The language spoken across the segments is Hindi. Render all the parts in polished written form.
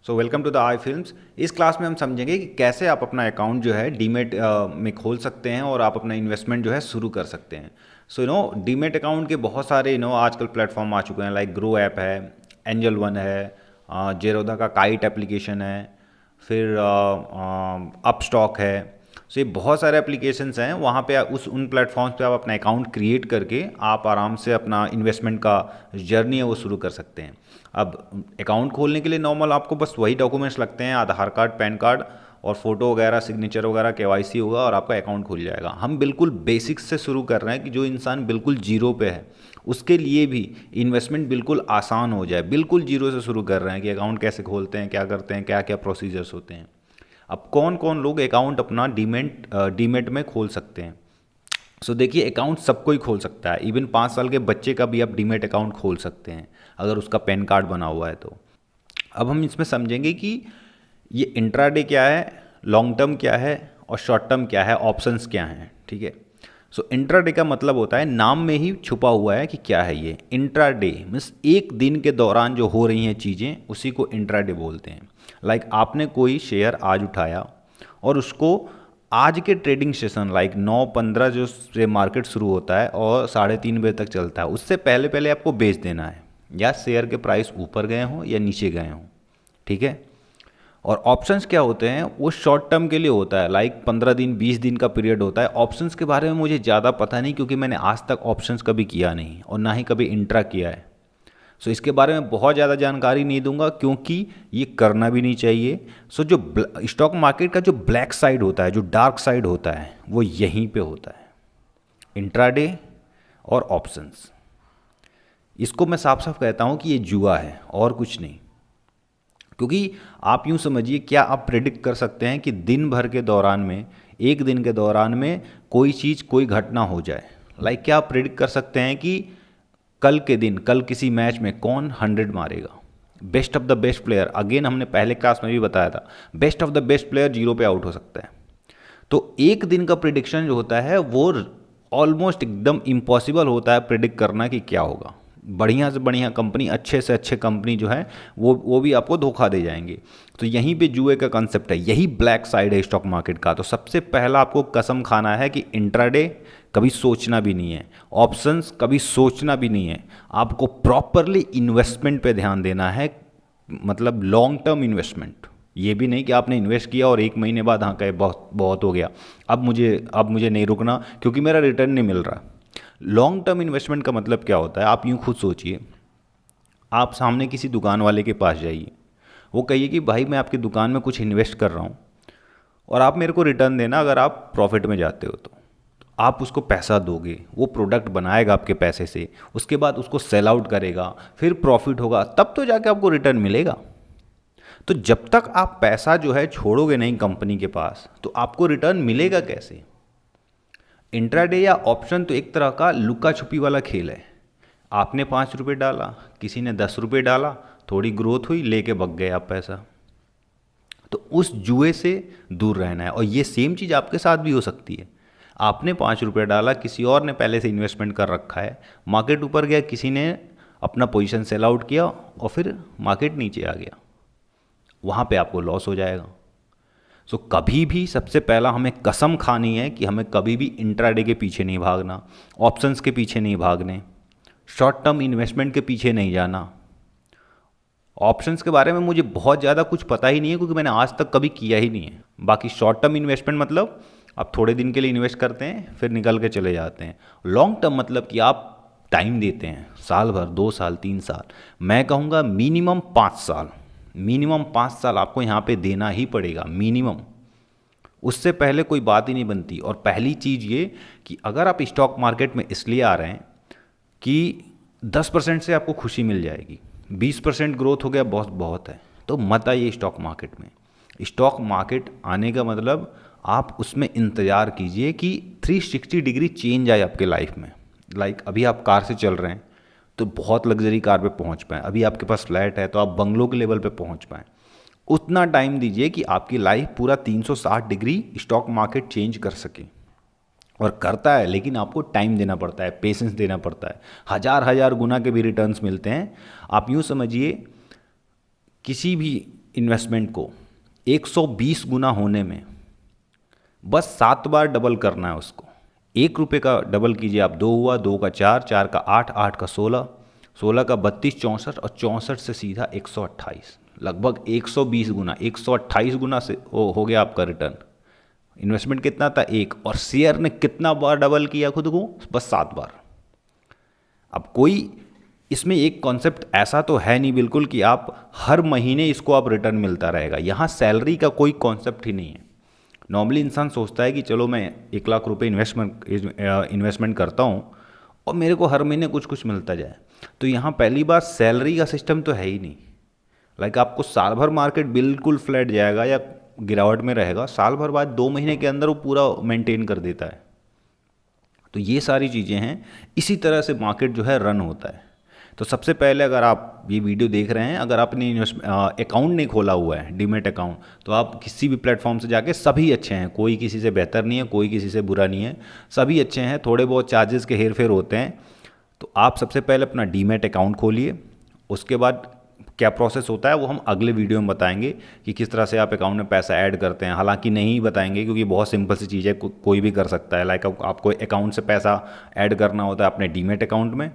So welcome to the I films. इस क्लास में हम समझेंगे कि कैसे आप अपना अकाउंट जो है डीमेट में खोल सकते हैं और आप अपना इन्वेस्टमेंट जो है शुरू कर सकते हैं। सो डीमेट अकाउंट के बहुत सारे आजकल प्लेटफॉर्म आ चुके हैं, लाइक ग्रो ऐप है, एंजल वन है, जेरोधा का काइट एप्लीकेशन है, फिर अपस्टॉक है। सो ये बहुत सारे एप्लीकेशंस हैं, वहाँ पे उस उन प्लेटफॉर्म्स पे आप अपना अकाउंट क्रिएट करके आप आराम से अपना इन्वेस्टमेंट का जर्नी है वो शुरू कर सकते हैं। अब अकाउंट खोलने के लिए नॉर्मल आपको बस वही डॉक्यूमेंट्स लगते हैं, आधार कार्ड, पैन कार्ड और फोटो वगैरह, सिग्नेचर वगैरह, केवाईसी होगा और आपका अकाउंट खुल जाएगा। हम बिल्कुल बेसिक्स से शुरू कर रहे हैं कि जो इंसान बिल्कुल जीरो पे है उसके लिए भी इन्वेस्टमेंट बिल्कुल आसान हो जाए। बिल्कुल जीरो से शुरू कर रहे हैं कि अकाउंट कैसे खोलते हैं, क्या करते हैं, क्या क्या प्रोसीजर्स होते हैं। अब कौन कौन लोग अकाउंट अपना डीमेट में खोल सकते हैं। सो देखिए, अकाउंट सबको ही खोल सकता है, इवन 5 साल के बच्चे का भी आप डीमेट अकाउंट खोल सकते हैं अगर उसका पैन कार्ड बना हुआ है तो। अब हम इसमें समझेंगे कि ये इंट्राडे क्या है, लॉन्ग टर्म क्या है और शॉर्ट टर्म क्या है, ऑप्शंस क्या हैं। ठीक है। सो इंट्राडे का मतलब होता है, नाम में ही छुपा हुआ है कि क्या है ये। इंट्राडे मीन्स एक दिन के दौरान जो हो रही हैं चीज़ें, उसी को इंट्राडे बोलते हैं। लाइक आपने कोई शेयर आज उठाया और उसको आज के ट्रेडिंग सेशन लाइक 9:15 जो से मार्केट शुरू होता है और 3:30 बजे तक चलता है, उससे पहले पहले आपको बेच देना है, या शेयर के प्राइस ऊपर गए हों या नीचे गए हों। ठीक है। और ऑप्शंस क्या होते हैं, वो शॉर्ट टर्म के लिए होता है, लाइक 15 दिन 20 दिन का पीरियड होता है। ऑप्शंस के बारे में मुझे ज़्यादा पता नहीं, क्योंकि मैंने आज तक ऑप्शंस कभी किया नहीं और ना ही कभी इंट्रा किया है। सो इसके बारे में बहुत ज़्यादा जानकारी नहीं दूंगा, क्योंकि ये करना भी नहीं चाहिए। सो जो स्टॉक मार्केट का जो ब्लैक साइड होता है, जो डार्क साइड होता है, वो यहीं पे होता है, इंट्राडे और ऑप्शंस। इसको मैं साफ साफ कहता हूँ कि ये जुआ है और कुछ नहीं। क्योंकि आप यूँ समझिए, क्या आप प्रेडिक्ट कर सकते हैं कि दिन भर के दौरान में, एक दिन के दौरान में कोई चीज़, कोई घटना हो जाए। लाइक क्या आप प्रेडिक्ट कर सकते हैं कि कल के दिन, कल किसी मैच में कौन 100 मारेगा? Best of the best player, again हमने पहले क्लास में भी बताया था, best of the best player 0 पे आउट हो सकता है। तो एक दिन का प्रिडिक्शन जो होता है वो ऑलमोस्ट एकदम इम्पॉसिबल होता है प्रिडिक्ट करना कि क्या होगा। बढ़िया से बढ़िया कंपनी, अच्छे से अच्छे कंपनी जो है वो भी आपको धोखा दे जाएंगे। तो यहीं पे जुए का कंसेप्ट है, यही ब्लैक साइड है स्टॉक मार्केट का। तो सबसे पहला आपको कसम खाना है कि इंट्राडे कभी सोचना भी नहीं है, ऑप्शंस कभी सोचना भी नहीं है। आपको प्रॉपरली इन्वेस्टमेंट पे ध्यान देना है, मतलब लॉन्ग टर्म इन्वेस्टमेंट। ये भी नहीं कि आपने इन्वेस्ट किया और 1 महीने बाद हाँ कहे बहुत बहुत हो गया, अब मुझे नहीं रुकना क्योंकि मेरा रिटर्न नहीं मिल रहा। लॉन्ग टर्म इन्वेस्टमेंट का मतलब क्या होता है, आप यूँ खुद सोचिए। आप सामने किसी दुकान वाले के पास जाइए, वो कहिए कि भाई मैं आपकी दुकान में कुछ इन्वेस्ट कर रहा हूँ और आप मेरे को रिटर्न देना अगर आप प्रॉफिट में जाते हो तो। आप उसको पैसा दोगे, वो प्रोडक्ट बनाएगा आपके पैसे से, उसके बाद उसको सेल आउट करेगा, फिर प्रॉफिट होगा, तब तो जाके आपको रिटर्न मिलेगा। तो जब तक आप पैसा जो है छोड़ोगे नहीं कंपनी के पास, तो आपको रिटर्न मिलेगा कैसे? इंट्राडे या ऑप्शन तो एक तरह का लुका छुपी वाला खेल है। आपने 5 रुपये डाला, किसी ने 10 रुपये डाला, थोड़ी ग्रोथ हुई, लेके भग गए आप पैसा। तो उस जुए से दूर रहना है। और ये सेम चीज़ आपके साथ भी हो सकती है। आपने 5 रुपये डाला, किसी और ने पहले से इन्वेस्टमेंट कर रखा है, मार्केट ऊपर गया, किसी ने अपना पोजीशन सेल आउट किया और फिर मार्केट नीचे आ गया, वहाँ पे आपको लॉस हो जाएगा। सो कभी भी सबसे पहला हमें कसम खानी है कि हमें कभी भी इंट्राडे के पीछे नहीं भागना, ऑप्शंस के पीछे नहीं भागने, शॉर्ट टर्म इन्वेस्टमेंट के पीछे नहीं जाना। ऑप्शंस के बारे में मुझे बहुत ज़्यादा कुछ पता ही नहीं है, क्योंकि मैंने आज तक कभी किया ही नहीं है। बाकी शॉर्ट टर्म इन्वेस्टमेंट मतलब आप थोड़े दिन के लिए इन्वेस्ट करते हैं फिर निकल के चले जाते हैं। लॉन्ग टर्म मतलब कि आप टाइम देते हैं, साल भर, 2 साल, 3 साल, मैं कहूँगा मिनिमम 5 साल। मिनिमम 5 साल आपको यहाँ पे देना ही पड़ेगा, मिनिमम। उससे पहले कोई बात ही नहीं बनती। और पहली चीज़ ये कि अगर आप स्टॉक मार्केट में इसलिए आ रहे हैं कि 10% से आपको खुशी मिल जाएगी, 20% ग्रोथ हो गया, बहुत बहुत है, तो मत आइए स्टॉक मार्केट में। स्टॉक मार्केट आने का मतलब आप उसमें इंतज़ार कीजिए कि 360 डिग्री चेंज आए आपके लाइफ में। लाइक अभी आप कार से चल रहे हैं तो बहुत लग्जरी कार पे पहुंच पाएँ, अभी आपके पास फ्लैट है तो आप बंगलों के लेवल पे पहुंच पाएँ। उतना टाइम दीजिए कि आपकी लाइफ पूरा 360 डिग्री स्टॉक मार्केट चेंज कर सके। और करता है, लेकिन आपको टाइम देना पड़ता है, पेशेंस देना पड़ता है। हज़ार हज़ार गुना के भी रिटर्न्स मिलते हैं। आप यूँ समझिए, किसी भी इन्वेस्टमेंट को 120 गुना होने में बस 7 बार डबल करना है उसको। 1 रुपये का डबल कीजिए आप, 2 हुआ, 2 का 4, 4 का 8, 8 का 16, 16 का 32, 64 और 64 से सीधा 128, लगभग 120 गुना, 128 गुना से हो गया आपका रिटर्न। इन्वेस्टमेंट कितना था? 1, और शेयर ने कितना बार डबल किया खुद को? बस 7 बार। अब कोई इसमें एक कॉन्सेप्ट ऐसा तो है नहीं बिल्कुल कि आप हर महीने इसको आप रिटर्न मिलता रहेगा। यहाँ सैलरी का कोई कॉन्सेप्ट ही नहीं है। नॉर्मली इंसान सोचता है कि चलो मैं 1 लाख रुपए इन्वेस्टमेंट करता हूँ और मेरे को हर महीने कुछ कुछ मिलता जाए। तो यहाँ पहली बार सैलरी का सिस्टम तो है ही नहीं। लाइक आपको साल भर मार्केट बिल्कुल फ्लैट जाएगा या गिरावट में रहेगा, साल भर बाद 2 महीने के अंदर वो पूरा मेंटेन कर देता है। तो ये सारी चीज़ें हैं, इसी तरह से मार्केट जो है रन होता है। तो सबसे पहले अगर आप ये वीडियो देख रहे हैं, अगर आपने अकाउंट नहीं खोला हुआ है, डीमेट अकाउंट, तो आप किसी भी प्लेटफॉर्म से जाके, सभी अच्छे हैं, कोई किसी से बेहतर नहीं है, कोई किसी से बुरा नहीं है, सभी अच्छे हैं, थोड़े बहुत चार्जेस के हेर फेर होते हैं। तो आप सबसे पहले अपना डीमेट अकाउंट खोलिए। उसके बाद क्या प्रोसेस होता है वो हम अगले वीडियो में बताएंगे कि किस तरह से आप अकाउंट में पैसा ऐड करते हैं। हालांकि नहीं बताएंगे क्योंकि बहुत सिंपल सी चीज़ है, कोई भी कर सकता है। लाइक आपको अकाउंट से पैसा ऐड करना होता है अपने डीमेट अकाउंट में,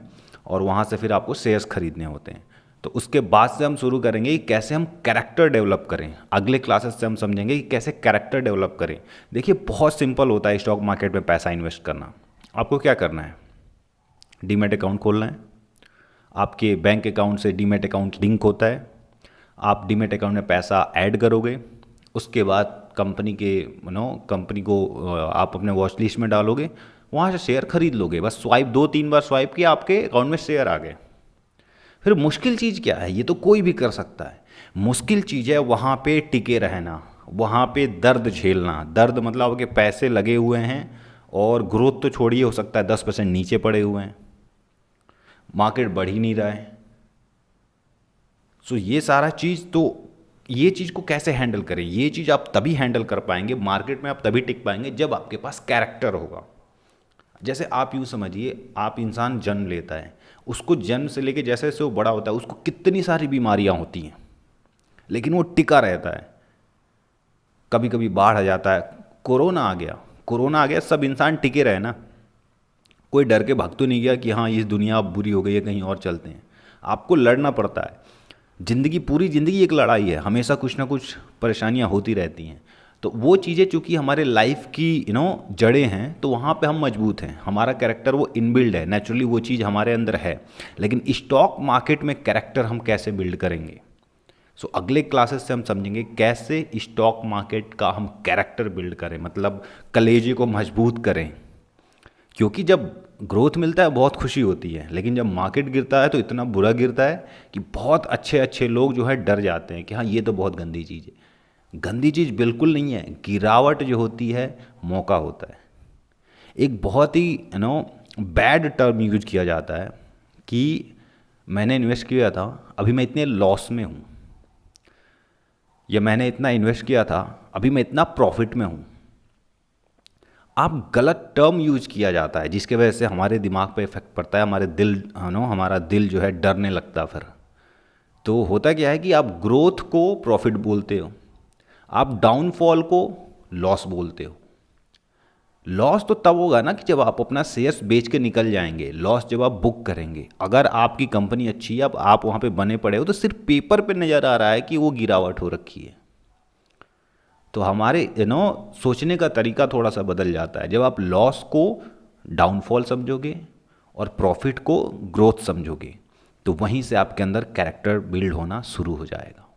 और वहाँ से फिर आपको शेयर्स खरीदने होते हैं। तो उसके बाद से हम शुरू करेंगे कि कैसे हम कैरेक्टर डेवलप करें। अगले क्लासेस से हम समझेंगे कि कैसे कैरेक्टर डेवलप करें। देखिए बहुत सिंपल होता है स्टॉक मार्केट में पैसा इन्वेस्ट करना। आपको क्या करना है? डीमेट अकाउंट खोलना है। आपके बैंक अकाउंट से डीमेट अकाउंट लिंक होता है। आप डीमेट अकाउंट में पैसा ऐड करोगे, उसके बाद कंपनी को आप अपने वॉच लिस्ट में डालोगे, वहाँ से शेयर खरीद लोगे। बस स्वाइप 2-3 बार स्वाइप किया, आपके अकाउंट में शेयर आ गए। फिर मुश्किल चीज़ क्या है? ये तो कोई भी कर सकता है। मुश्किल चीज़ है वहाँ पे टिके रहना, वहाँ पे दर्द झेलना। दर्द मतलब आपके पैसे लगे हुए हैं और ग्रोथ तो छोड़िए, हो सकता है 10% नीचे पड़े हुए हैं, मार्केट बढ़ ही नहीं रहा है। सो ये सारा चीज़, तो ये चीज़ को कैसे हैंडल करें? ये चीज़ आप तभी हैंडल कर पाएंगे, मार्केट में आप तभी टिक पाएंगे जब आपके पास कैरेक्टर होगा। जैसे आप यूँ समझिए, आप इंसान जन्म लेता है, उसको जन्म से लेके जैसे जैसे वो बड़ा होता है उसको कितनी सारी बीमारियाँ होती हैं, लेकिन वो टिका रहता है। कभी कभी बाढ़ आ जाता है, कोरोना आ गया, सब इंसान टिके रहे ना। कोई डर के भाग तो नहीं गया कि हाँ ये दुनिया अब बुरी हो गई है, कहीं और चलते हैं। आपको लड़ना पड़ता है। पूरी ज़िंदगी एक लड़ाई है, हमेशा कुछ ना कुछ परेशानियाँ होती रहती हैं। तो वो चीज़ें चूँकि हमारे लाइफ की जड़ें हैं, तो वहाँ पे हम मजबूत हैं। हमारा कैरेक्टर वो इनबिल्ड है, नेचुरली वो चीज़ हमारे अंदर है। लेकिन स्टॉक मार्केट में कैरेक्टर हम कैसे बिल्ड करेंगे? सो अगले क्लासेस से हम समझेंगे कैसे स्टॉक मार्केट का हम कैरेक्टर बिल्ड करें, मतलब कलेजे को मजबूत करें। क्योंकि जब ग्रोथ मिलता है बहुत खुशी होती है, लेकिन जब मार्केट गिरता है तो इतना बुरा गिरता है कि बहुत अच्छे अच्छे लोग जो है डर जाते हैं कि हाँ ये तो बहुत गंदी चीज़ है। गंदी चीज़ बिल्कुल नहीं है। गिरावट जो होती है मौका होता है। एक बहुत ही बैड टर्म यूज किया जाता है कि मैंने इन्वेस्ट किया था, अभी मैं इतने लॉस में हूँ, या मैंने इतना इन्वेस्ट किया था, अभी मैं इतना प्रॉफिट में हूँ। आप गलत टर्म यूज किया जाता है जिसके वजह से हमारे दिमाग पे इफेक्ट पड़ता है, हमारा दिल जो है डरने लगता है। फिर तो होता क्या है कि आप ग्रोथ को प्रॉफिट बोलते हो, आप डाउनफॉल को लॉस बोलते हो। लॉस तो तब होगा ना कि जब आप अपना शेयर्स बेच के निकल जाएंगे, लॉस जब आप बुक करेंगे। अगर आपकी कंपनी अच्छी है, अब आप वहाँ पे बने पड़े हो, तो सिर्फ पेपर पे नज़र आ रहा है कि वो गिरावट हो रखी है। तो हमारे सोचने का तरीका थोड़ा सा बदल जाता है जब आप लॉस को डाउनफॉल समझोगे और प्रॉफिट को ग्रोथ समझोगे। तो वहीं से आपके अंदर कैरेक्टर बिल्ड होना शुरू हो जाएगा।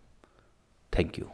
Thank you.